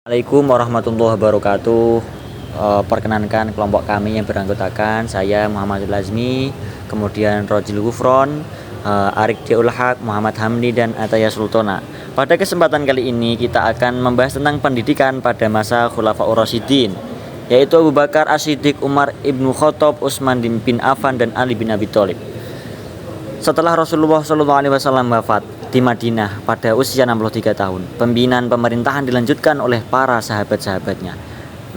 Assalamualaikum warahmatullahi wabarakatuh. Perkenankan kelompok kami yang beranggotakan saya Muhammad Lazmi, kemudian Rojil Gufron, Arik Diul Haq, Muhammad Hamdi, dan Ataya Sultona. Pada kesempatan kali ini kita akan membahas tentang pendidikan pada masa Khulafaur Rasyidin, yaitu Abu Bakar As-Siddiq, Umar ibnu Khattab, Utsman bin Affan, dan Ali bin Abi Thalib. Setelah Rasulullah SAW wafat di Madinah pada usia 63 tahun, pembinaan pemerintahan dilanjutkan oleh para sahabat-sahabatnya.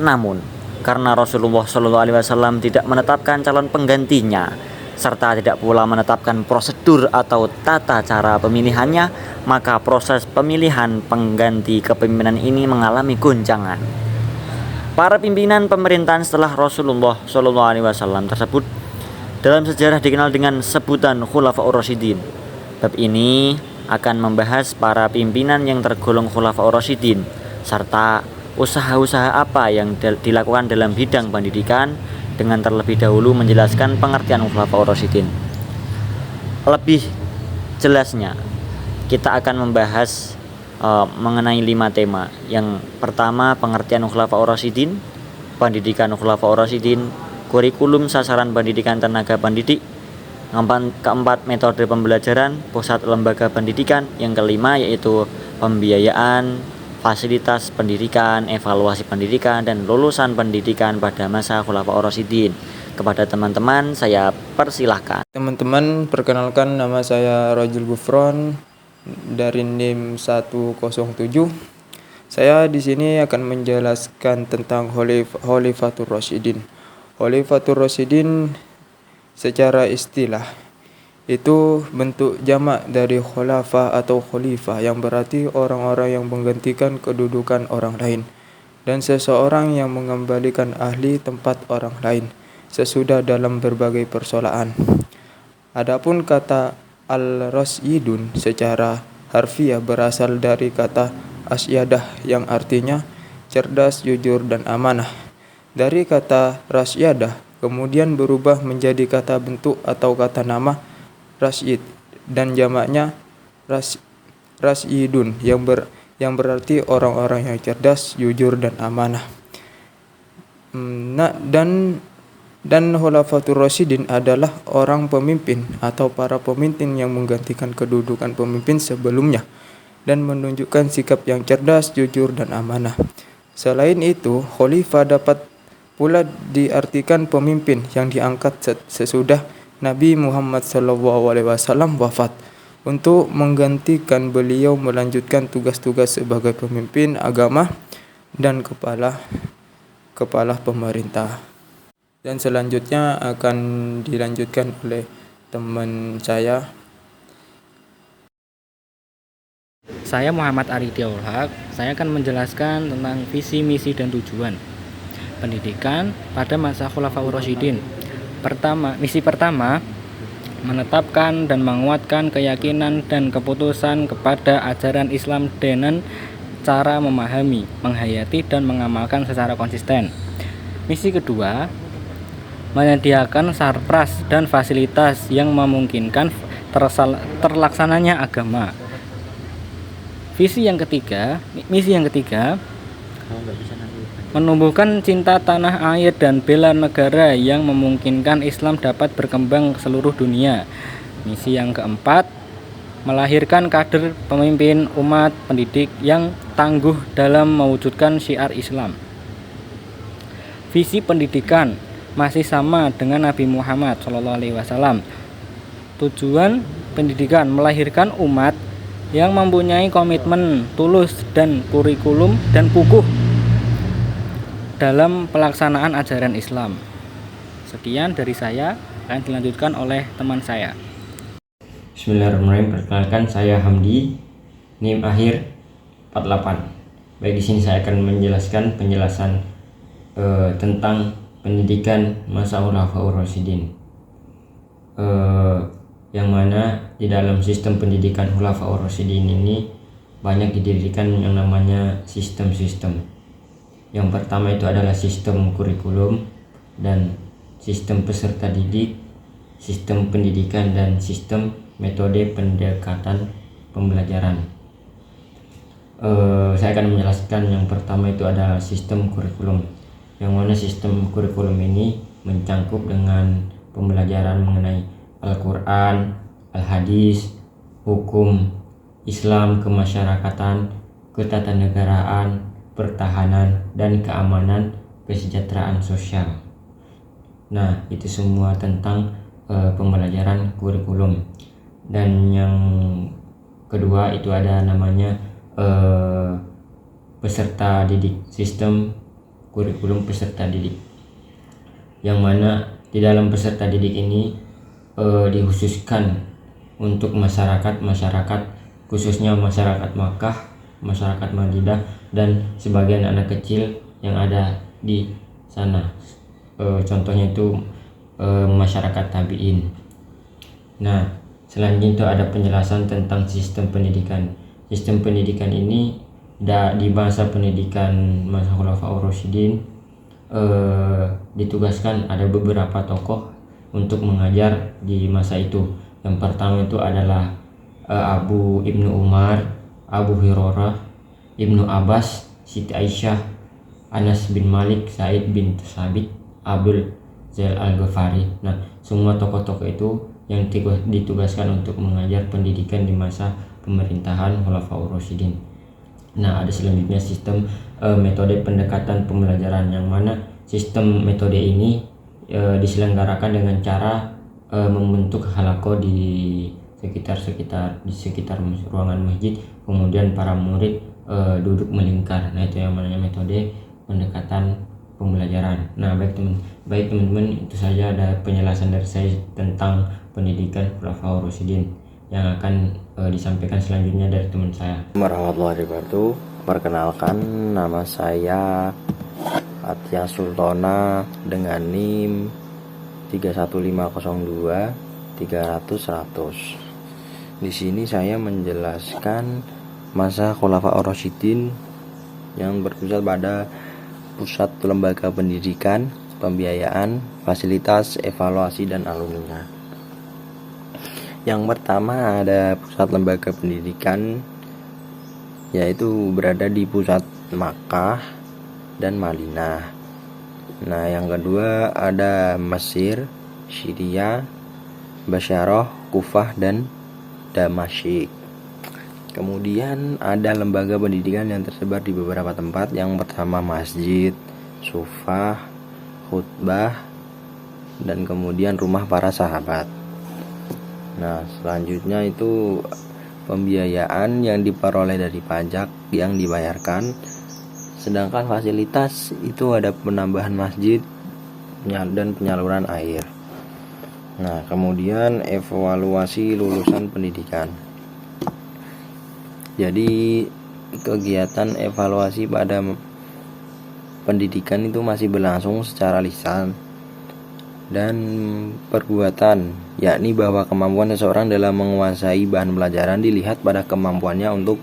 Namun, karena Rasulullah SAW tidak menetapkan calon penggantinya, serta tidak pula menetapkan prosedur atau tata cara pemilihannya, maka proses pemilihan pengganti kepemimpinan ini mengalami goncangan. Para pimpinan pemerintahan setelah Rasulullah SAW tersebut dalam sejarah dikenal dengan sebutan Khulafaur Rasyidin. Bab ini akan membahas para pimpinan yang tergolong Khulafaur Rasyidin serta usaha-usaha apa yang dilakukan dalam bidang pendidikan, dengan terlebih dahulu menjelaskan pengertian Khulafaur Rasyidin. Lebih jelasnya, kita akan membahas mengenai 5 tema. Yang pertama, pengertian Khulafaur Rasyidin, pendidikan Khulafaur Rasyidin, kurikulum sasaran pendidikan tenaga pendidik. Keempat, metode pembelajaran, pusat lembaga pendidikan. Yang kelima yaitu pembiayaan, fasilitas pendidikan, evaluasi pendidikan, dan lulusan pendidikan pada masa Khulafaur Rasyidin. Kepada teman-teman saya persilahkan. Teman-teman, perkenalkan, nama saya Rojil Gufron dari NIM 107. Saya di sini akan menjelaskan tentang Khalifatur Rasyidin. Khalifatur Rasyidin secara istilah itu bentuk jamak dari khulafa atau khalifah, yang berarti orang-orang yang menggantikan kedudukan orang lain dan seseorang yang mengembalikan ahli tempat orang lain sesudah dalam berbagai persoalan. Adapun kata al-rasyidun secara harfiah berasal dari kata asyadah yang artinya cerdas, jujur, dan amanah. Dari kata rasyadah kemudian berubah menjadi kata bentuk atau kata nama rasyid dan jamaknya rasyidun yang berarti orang-orang yang cerdas, jujur, dan amanah. Dan Khulafatur Rasyidin adalah orang pemimpin atau para pemimpin yang menggantikan kedudukan pemimpin sebelumnya dan menunjukkan sikap yang cerdas, jujur, dan amanah. Selain itu, khalifah dapat pula diartikan pemimpin yang diangkat sesudah Nabi Muhammad SAW wafat untuk menggantikan beliau melanjutkan tugas-tugas sebagai pemimpin agama dan kepala pemerintah. Dan selanjutnya akan dilanjutkan oleh teman saya. Saya Muhammad Arik Diul Haq. Saya akan menjelaskan tentang visi, misi, dan tujuan pendidikan pada masa Khulafaur Rasyidin. Misi pertama, menetapkan dan menguatkan keyakinan dan keputusan kepada ajaran Islam dengan cara memahami, menghayati, dan mengamalkan secara konsisten. Misi kedua, menyediakan sarpras dan fasilitas yang memungkinkan terlaksananya agama. Misi yang ketiga, menumbuhkan cinta tanah air dan bela negara yang memungkinkan Islam dapat berkembang ke seluruh dunia. Misi yang keempat, melahirkan kader pemimpin umat pendidik yang tangguh dalam mewujudkan syiar Islam. Visi pendidikan masih sama dengan Nabi Muhammad SAW. Tujuan pendidikan melahirkan umat yang mempunyai komitmen tulus dan kurikulum dan kukuh dalam pelaksanaan ajaran Islam. Sekian dari saya, akan dilanjutkan oleh teman saya. Bismillahirrahmanirrahim. Perkenalkan, saya Hamdi, NIM akhir 48. Baik, di sini saya akan menjelaskan penjelasan tentang pendidikan masa Khulafaur Rasyidin. Yang mana di dalam sistem pendidikan Khulafaur Rasyidin ini banyak didirikan yang namanya sistem-sistem. Yang pertama itu adalah sistem kurikulum dan sistem peserta didik, sistem pendidikan, dan sistem metode pendekatan pembelajaran. Saya akan menjelaskan yang pertama itu ada sistem kurikulum, yang mana sistem kurikulum ini mencangkup dengan pembelajaran mengenai Al-Quran, Al-Hadis, hukum Islam, kemasyarakatan, ketatanegaraan, pertahanan, dan keamanan, kesejahteraan sosial. Nah, itu semua tentang pembelajaran kurikulum. Dan yang kedua itu ada namanya peserta didik, sistem kurikulum peserta didik, yang mana di dalam peserta didik ini dikhususkan untuk masyarakat khususnya masyarakat Makkah, masyarakat Madinah, dan sebagian anak kecil yang ada di sana. Contohnya itu masyarakat tabi'in. Nah, selanjutnya itu ada penjelasan tentang sistem pendidikan. Sistem pendidikan ini di masa pendidikan masa Khulafaur Rasyidin ditugaskan ada beberapa tokoh untuk mengajar di masa itu. Yang pertama itu adalah Abu Ibnu Umar, Abu Hurairah, Ibnu Abbas, Siti Aisyah, Anas bin Malik, Said bin Sabit, Abdul Zail Al-Ghafari. Nah, semua tokoh-tokoh itu yang ditugaskan untuk mengajar pendidikan di masa pemerintahan Khulafaur Rasyidin. Nah, ada selanjutnya sistem metode pendekatan pembelajaran, yang mana sistem metode ini diselenggarakan dengan cara membentuk halaqah di sekitar ruangan masjid, kemudian para murid duduk melingkar. Nah, itu yang namanya metode pendekatan pembelajaran. Nah, baik teman-teman, itu saja ada penjelasan dari saya tentang pendidikan Khulafaur Rasyidin, yang akan disampaikan selanjutnya dari teman saya. Warahmatullahi wabarakatuh. Perkenalkan, nama saya Atya Sultana dengan NIM 31502 300 100. Di sini saya menjelaskan masa Khulafaur Rasyidin yang berpusat pada pusat lembaga pendidikan, pembiayaan, fasilitas, evaluasi, dan alumninya. Yang pertama ada pusat lembaga pendidikan, yaitu berada di pusat Makkah dan Madinah. Nah, yang kedua ada Mesir, Syria, Basyarah, Kufah, dan Damasik. Kemudian ada lembaga pendidikan yang tersebar di beberapa tempat. Yang pertama masjid, sufah, khutbah, dan kemudian rumah para sahabat. Nah, selanjutnya itu pembiayaan yang diperoleh dari pajak yang dibayarkan. Sedangkan fasilitas itu ada penambahan masjid dan penyaluran air. Nah, kemudian evaluasi lulusan pendidikan. Jadi kegiatan evaluasi pada pendidikan itu masih berlangsung secara lisan dan perbuatan, yakni bahwa kemampuan seseorang dalam menguasai bahan pelajaran dilihat pada kemampuannya untuk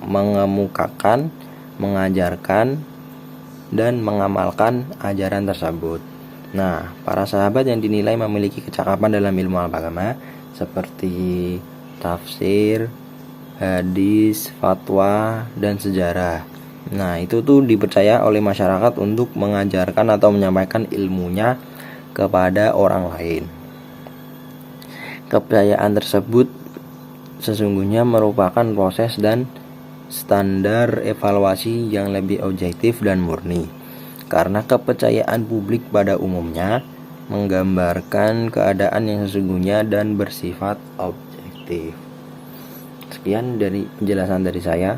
mengemukakan, mengajarkan, dan mengamalkan ajaran tersebut. Nah, para sahabat yang dinilai memiliki kecakapan dalam ilmu agama seperti tafsir, hadis, fatwa, dan sejarah. Nah, itu tuh dipercaya oleh masyarakat untuk mengajarkan atau menyampaikan ilmunya kepada orang lain. Kepercayaan tersebut sesungguhnya merupakan proses dan standar evaluasi yang lebih objektif dan murni, karena kepercayaan publik pada umumnya menggambarkan keadaan yang sesungguhnya dan bersifat objektif. Sekian dari penjelasan dari saya.